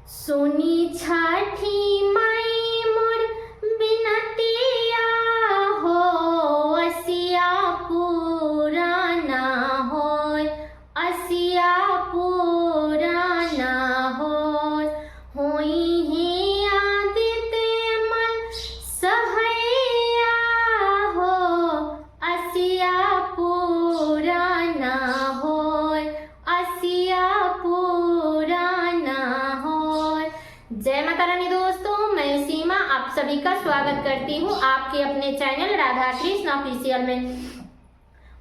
सोनी छठी माई मोर बिनतिया हो, असिया पुराना होय, असिया पुराना होय। होई ही आदित मन सहैया हो, असिया पुराना होय, असिया पुराना होय। जय माता रानी दोस्तों, मैं सीमा आप सभी का स्वागत करती हूँ आपके अपने चैनल राधा कृष्ण ऑफिशियल में।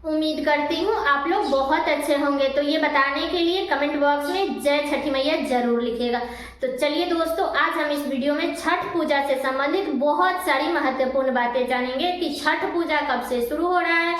उम्मीद करती हूँ आप लोग बहुत अच्छे होंगे। तो ये बताने के लिए कमेंट बॉक्स में जय छठी मैया जरूर लिखिएगा। तो चलिए दोस्तों, आज हम इस वीडियो में छठ पूजा से संबंधित बहुत सारी महत्वपूर्ण बातें जानेंगे कि छठ पूजा कब से शुरू हो रहा है,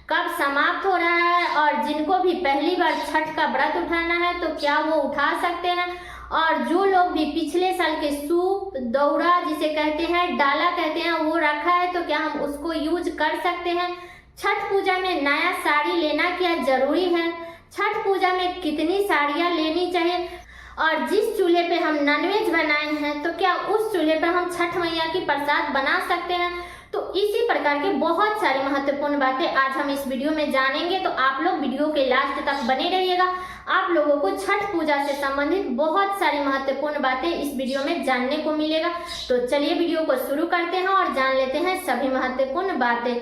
कब समाप्त हो रहा है, और जिनको भी पहली बार छठ का व्रत उठाना है तो क्या वो उठा सकते हैं, और जो लोग भी पिछले साल के सूप, दौरा जिसे कहते हैं, डाला कहते हैं, वो रखा है तो क्या हम उसको यूज कर सकते हैं। छठ पूजा में नया साड़ी लेना क्या जरूरी है, छठ पूजा में कितनी साड़ियाँ लेनी चाहिए, और जिस चूल्हे पे हम नॉनवेज बनाए हैं तो क्या उस चूल्हे पर हम छठ मैया की प्रसाद बना सकते हैं। तो इसी प्रकार के बहुत सारी महत्वपूर्ण बातें आज हम इस वीडियो में जानेंगे। तो आप लोग वीडियो के लास्ट तक बने रहिएगा। आप लोगों को छठ पूजा से संबंधित बहुत सारी महत्वपूर्ण बातें इस वीडियो में जानने को मिलेगा। तो चलिए वीडियो को शुरू करते हैं और जान लेते हैं सभी महत्वपूर्ण बातें।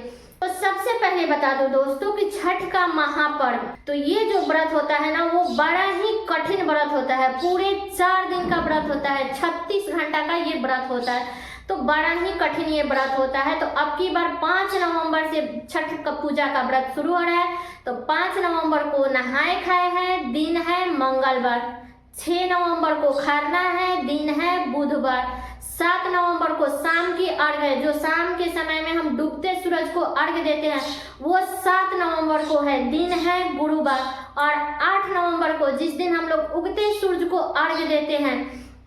तो सबसे पहले बता दो दोस्तों कि छठ का महापर्व, तो ये जो व्रत होता है ना, वो बड़ा ही कठिन व्रत होता है। पूरे 4 दिन का व्रत होता है, 36 घंटा का ये व्रत होता है। तो बड़ा ही कठिन ये व्रत होता है। तो अब की बार 5 नवंबर से छठ का पूजा का व्रत शुरू हो रहा है। तो 5 नवंबर को नहाए खाए है, दिन है मंगलवार। 6 नवंबर को खरना है, दिन है बुधवार। 7 नवंबर को शाम की अर्घ है, जो शाम के समय में हम डूबते सूरज को अर्घ देते हैं, वो 7 नवंबर को है, दिन है गुरुवार। और 8 नवंबर को जिस दिन हम लोग उगते सूरज को अर्घ देते हैं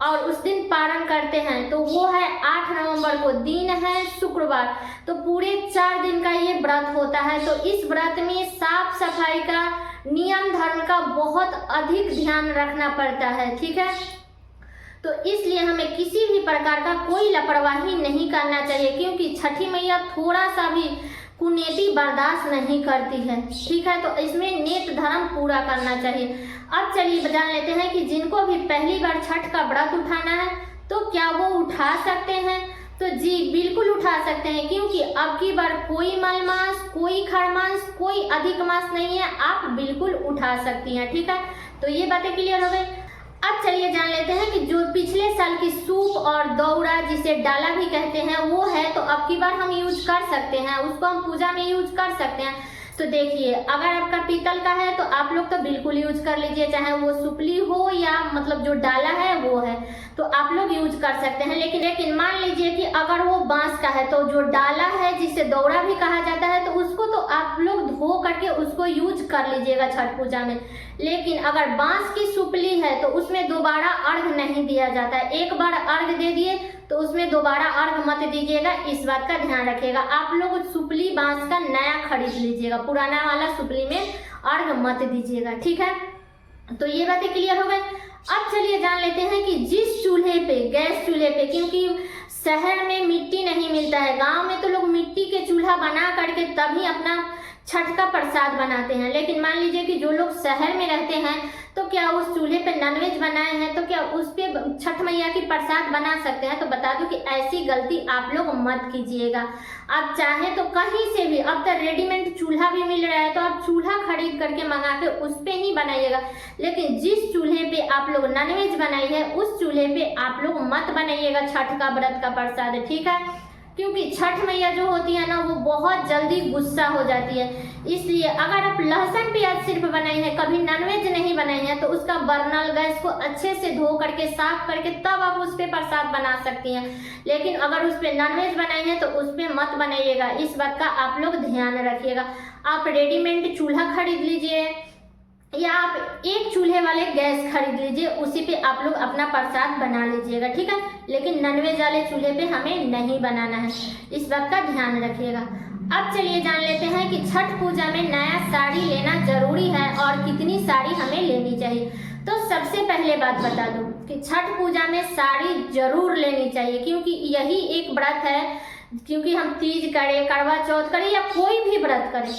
और उस दिन पारण करते हैं, तो वो है 8 नवंबर को, दिन है शुक्रवार। तो पूरे 4 दिन का ये व्रत होता है। तो इस व्रत में साफ सफाई का, नियम धर्म का बहुत अधिक ध्यान रखना पड़ता है, ठीक है। तो इसलिए हमें किसी भी प्रकार का कोई लापरवाही नहीं करना चाहिए, क्योंकि छठी मैया थोड़ा सा भी कुनीति बर्दाश्त नहीं करती है, ठीक है। तो इसमें नेत धर्म पूरा करना चाहिए। अब चलिए जान लेते हैं कि जिनको भी पहली बार छठ का व्रत उठाना है तो क्या वो उठा सकते हैं। तो जी बिल्कुल उठा सकते हैं, क्योंकि अब की बार कोई मलमास, कोई खरमास, कोई अधिक मास नहीं है, आप बिल्कुल उठा सकती हैं, ठीक है। तो ये बातें क्लियर हो गई। अब चलिए जान लेते हैं कि जो पिछले साल की सूप और दौरा जिसे डाला भी कहते हैं वो है, तो अब की बार हम यूज कर सकते हैं, उसको हम पूजा में यूज कर सकते हैं। तो देखिए, अगर आपका पीतल का है तो आप लोग तो बिल्कुल यूज कर लीजिए, चाहे वो सुपली हो या मतलब जो डाला है वो है, तो आप लोग यूज कर सकते हैं। लेकिन मान लीजिए कि अगर वो बांस का है, तो जो डाला है जिसे दौरा भी कहा जाता है, तो उसको तो आप लोग धो करके उसको यूज कर लीजिएगा छठ पूजा में। लेकिन अगर बांस की सुपली है तो उसमें दोबारा अर्घ नहीं दिया जाता है। एक बार अर्घ दे दिए तो उसमें दोबारा अर्घ मत दीजिएगा, इस बात का ध्यान रखिएगा। आप लोग सुपली बांस का नया खरीद लीजिएगा, पुराना वाला सुपली में अर्घ मत दीजिएगा, ठीक है। तो ये बातें क्लियर हो गए। अब चलिए जान लेते हैं कि जिस चूल्हे पे, गैस चूल्हे पे, क्योंकि शहर में मिट्टी नहीं मिलता है, गांव में तो लोग मिट्टी के चूल्हा बना करके तभी अपना छठ का प्रसाद बनाते हैं। लेकिन मान लीजिए कि जो लोग शहर में रहते हैं तो क्या उस चूल्हे पे नॉनवेज बनाए हैं तो क्या उस पे छठ मैया की प्रसाद बना सकते हैं। तो बता दूं कि ऐसी गलती आप लोग मत कीजिएगा। आप चाहे तो कहीं से भी, अब तो रेडीमेड चूल्हा भी मिल रहा है, तो आप चूल्हा खरीद करके मंगा के उस पे ही बनाइएगा। लेकिन जिस चूल्हे पे आप लोग नॉनवेज बनाई है उस चूल्हे पे आप लोग मत बनाइएगा छठ का व्रत का प्रसाद, ठीक है। क्योंकि छठ मैया जो होती है ना, वो बहुत जल्दी गुस्सा हो जाती है। इसलिए अगर आप लहसुन प्याज सिर्फ बनाई है, कभी नॉनवेज नहीं बनाई है, तो उसका बर्नल गैस को अच्छे से धो करके, साफ करके, तब आप उस पर प्रसाद बना सकती हैं। लेकिन अगर उस पर नॉनवेज बनाई है तो उस पर मत बनाइएगा, इस बात का आप लोग ध्यान रखिएगा। आप रेडीमेड चूल्हा खरीद लीजिए या आप एक चूल्हे वाले गैस खरीद लीजिए, उसी पे आप लोग अपना प्रसाद बना लीजिएगा, ठीक है। लेकिन नॉनवेज वाले चूल्हे पे हमें नहीं बनाना है, इस बात का ध्यान रखिएगा। अब चलिए जान लेते हैं कि छठ पूजा में नया साड़ी लेना जरूरी है और कितनी साड़ी हमें लेनी चाहिए। तो सबसे पहले बात बता दूं कि छठ पूजा में साड़ी जरूर लेनी चाहिए, क्योंकि यही एक व्रत है। क्योंकि हम तीज करें, करवा चौथ करें या कोई भी व्रत करें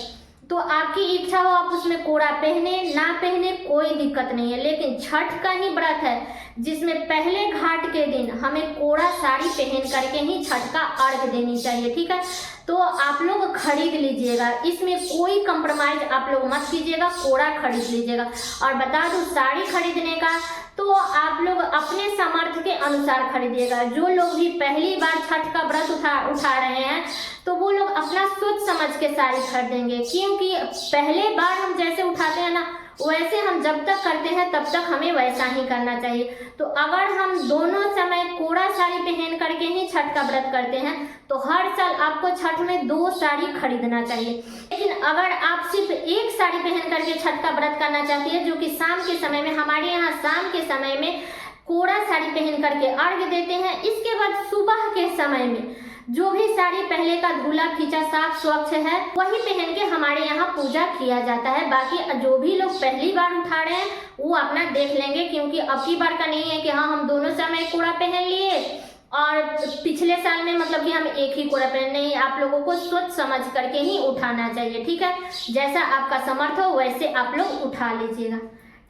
तो आपकी इच्छा हो आप उसमें कोड़ा पहने ना पहने कोई दिक्कत नहीं है, लेकिन छठ का ही व्रत है जिसमें पहले घाट के दिन हमें कोड़ा साड़ी पहन करके ही छठ का अर्घ देनी चाहिए। ठीक है, तो आप लोग खरीद लीजिएगा, इसमें कोई कंप्रोमाइज आप लोग मत कीजिएगा, कोड़ा खरीद लीजिएगा। और बता दूं साड़ी खरीदने का तो आप लोग अपने सामर्थ्य के अनुसार खरीदिएगा। जो लोग भी पहली बार छठ का व्रत उठा रहे हैं तो वो लोग अपना सोच समझ के साड़ी खरीदेंगे, क्योंकि पहले बार हम जैसे उठाते हैं ना वैसे हम जब तक करते हैं तब तक हमें वैसा ही करना चाहिए। तो अगर हम दोनों समय कोड़ा साड़ी पहन करके ही छठ का व्रत करते हैं तो हर साल आपको छठ में 2 साड़ी खरीदना चाहिए। लेकिन अगर आप सिर्फ एक साड़ी पहन करके छठ का व्रत करना चाहती है, जो कि शाम के समय में, हमारे यहाँ शाम के समय में कोड़ा साड़ी पहन करके अर्घ देते हैं, इसके बाद सुबह के समय में जो भी साड़ी पहले का धुला फीचा साफ स्वच्छ है वही पहन के हमारे यहाँ पूजा किया जाता है। बाकी जो भी लोग पहली बार उठा रहे हैं वो अपना देख लेंगे, क्योंकि अब की बार का नहीं है कि हाँ हम दोनों समय कोड़ा पहन लिए और पिछले साल में मतलब कि हम एक ही कोड़ा पहन। नहीं, आप लोगों को सोच समझ करके ही उठाना चाहिए। ठीक है, जैसा आपका समर्थ हो वैसे आप लोग उठा लीजिएगा।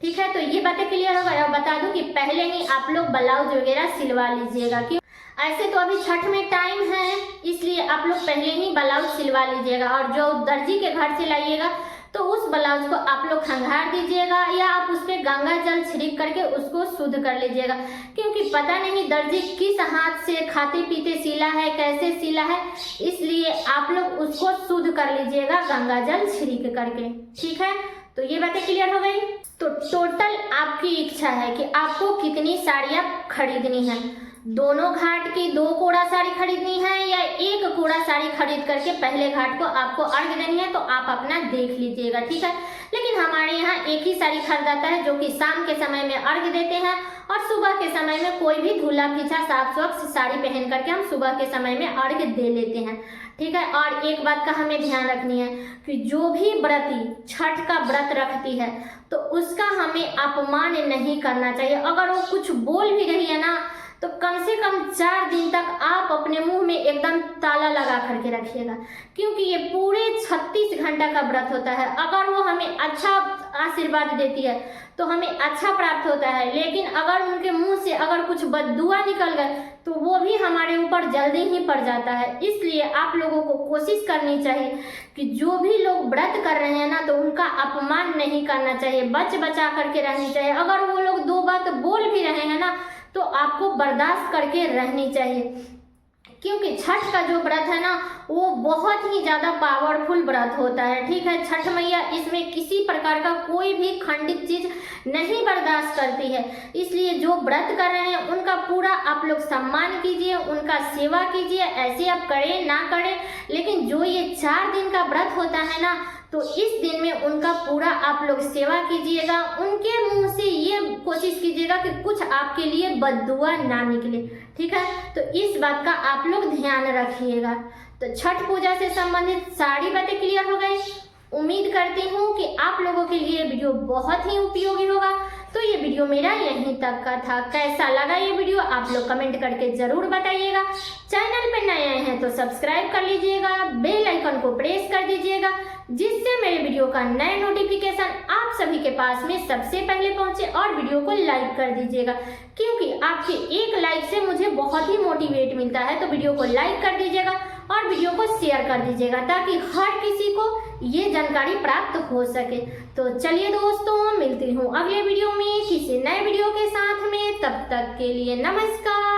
ठीक है, तो ये बातें क्लियर होगा। बता दूं कि पहले ही आप लोग ब्लाउज वगैरह सिलवा लीजिएगा, क्यों ऐसे तो अभी छठ में टाइम है, इसलिए आप लोग पहले ही ब्लाउज सिलवा लीजिएगा। और जो दर्जी के घर से लाइएगा तो उस ब्लाउज को आप लोग खंगार दीजिएगा या आप उस पर गंगा जल छिड़क करके उसको शुद्ध कर लीजिएगा, क्योंकि पता नहीं दर्जी किस हाथ से खाते पीते सिला है, कैसे सिला है, इसलिए आप लोग उसको शुद्ध कर लीजिएगा गंगा जल छिड़क करके। ठीक है, तो ये बातें क्लियर हो गई। तो टोटल आपकी इच्छा है कि आपको कितनी साड़ियाँ खरीदनी है, दोनों घाट की 2 कोड़ा साड़ी खरीदनी है या 1 कोड़ा साड़ी खरीद करके पहले घाट को आपको अर्घ देनी है, तो आप अपना देख लीजिएगा। ठीक है, लेकिन हमारे यहाँ एक ही साड़ी खरीदाता है जो कि शाम के समय में अर्घ देते हैं और सुबह के समय में कोई भी धुला पीछा साफ स्वच्छ साड़ी पहन करके हम सुबह के समय में अर्घ दे लेते हैं। ठीक है, और एक बात का हमें ध्यान रखनी है कि जो भी व्रती छठ का व्रत रखती है तो उसका हमें अपमान नहीं करना चाहिए। अगर वो कुछ बोल भी रही है ना तो कम से कम 4 दिन तक आप अपने मुंह में एकदम ताला लगा करके रखिएगा, क्योंकि ये पूरे 36 घंटा का व्रत होता है। अगर वो हमें अच्छा आशीर्वाद देती है तो हमें अच्छा प्राप्त होता है, लेकिन अगर उनके मुंह से अगर कुछ बद्दुआ निकल गए तो वो भी हमारे ऊपर जल्दी ही पड़ जाता है। इसलिए आप लोगों को कोशिश करनी चाहिए कि जो भी लोग व्रत कर रहे हैं ना तो उनका अपमान नहीं करना चाहिए, बच बचा करके रहनी चाहिए। अगर वो लोग 2 बात बोल भी रहे हैं ना तो आपको बर्दाश्त करके रहनी चाहिए, क्योंकि छठ का जो व्रत है ना वो बहुत ही ज़्यादा पावरफुल व्रत होता है। ठीक है, छठ मैया इसमें किसी प्रकार का कोई भी खंडित चीज़ नहीं बर्दाश्त करती है। इसलिए जो व्रत कर रहे हैं उनका पूरा आप लोग सम्मान कीजिए, उनका सेवा कीजिए, ऐसे आप करें ना करें, लेकिन जो ये 4 दिन का व्रत होता है ना तो इस दिन में उनका पूरा आप लोग सेवा कीजिएगा। उनके मुंह से ये कोशिश कीजिएगा कि कुछ आपके लिए बद्दुआ ना निकले। ठीक है, तो इस बात का आप लोग ध्यान रखिएगा। तो छठ पूजा से संबंधित सारी बातें क्लियर हो गई। उम्मीद करती हूँ कि आप लोगों के लिए वीडियो बहुत ही उपयोगी होगा। तो ये वीडियो मेरा यहीं तक का था। कैसा लगा ये वीडियो आप लोग कमेंट करके जरूर बताइएगा। चैनल पे नए आए हैं तो सब्सक्राइब कर लीजिएगा, बेल आइकन को प्रेस कर दीजिएगा, जिससे मेरे वीडियो का नए नोटिफिकेशन आप सभी के पास में सबसे पहले पहुंचे। और वीडियो को लाइक कर दीजिएगा, क्योंकि आपके एक लाइक से मुझे बहुत ही मोटिवेट मिलता है। तो वीडियो को लाइक कर दीजिएगा और वीडियो को शेयर कर दीजिएगा, ताकि हर किसी को ये जानकारी प्राप्त हो सके। तो चलिए दोस्तों, मिलती हूँ अगले वीडियो में किसी नए वीडियो के साथ में। तब तक के लिए नमस्कार।